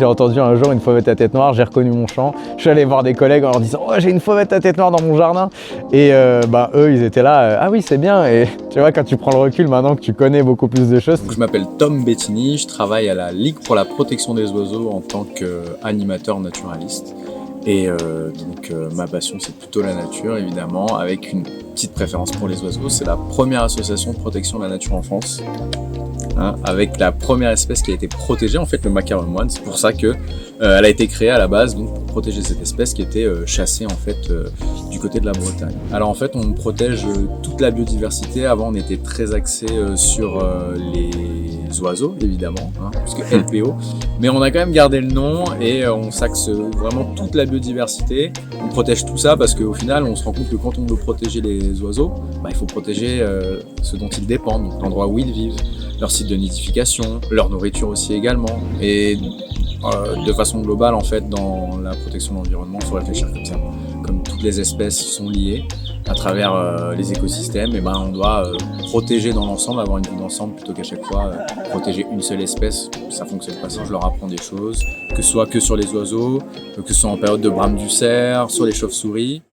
j'ai entendu un jour une fauvette à tête noire, j'ai reconnu mon chant. Je suis allé voir des collègues en leur disant « Oh, j'ai une fauvette à tête noire dans mon jardin !» Et eux, ils étaient là « Ah oui, c'est bien !» Et tu vois, quand tu prends le recul, maintenant que tu connais beaucoup plus de choses. Donc, je m'appelle Tom Bettini, je travaille à la Ligue pour la protection des oiseaux en tant qu'animateur naturaliste. Et ma passion, c'est plutôt la nature, évidemment, avec une petite préférence pour les oiseaux. C'est la première association de protection de la nature en France, avec la première espèce qui a été protégée, en fait, le macaron moine. C'est pour ça que elle a été créée à la base, donc pour protéger cette espèce qui était chassée en fait du côté de la Bretagne. Alors en fait, on protège toute la biodiversité. Avant, on était très axé sur les oiseaux, évidemment, puisque LPO. Mais on a quand même gardé le nom et on s'axe vraiment toute la biodiversité. On protège tout ça parce qu'au final, on se rend compte que quand on veut protéger les oiseaux, il faut protéger ce dont ils dépendent, donc l'endroit où ils vivent, leur site de nidification, leur nourriture aussi également. Et de façon globale, en fait, dans la protection de l'environnement, il faut réfléchir comme ça. Comme toutes les espèces sont liées à travers les écosystèmes, et on doit protéger dans l'ensemble, avoir une vue d'ensemble plutôt qu'à chaque fois protéger une seule espèce. Ça fonctionne pas. Je leur apprends des choses, que ce soit que sur les oiseaux, que ce soit en période de brame du cerf, sur les chauves-souris.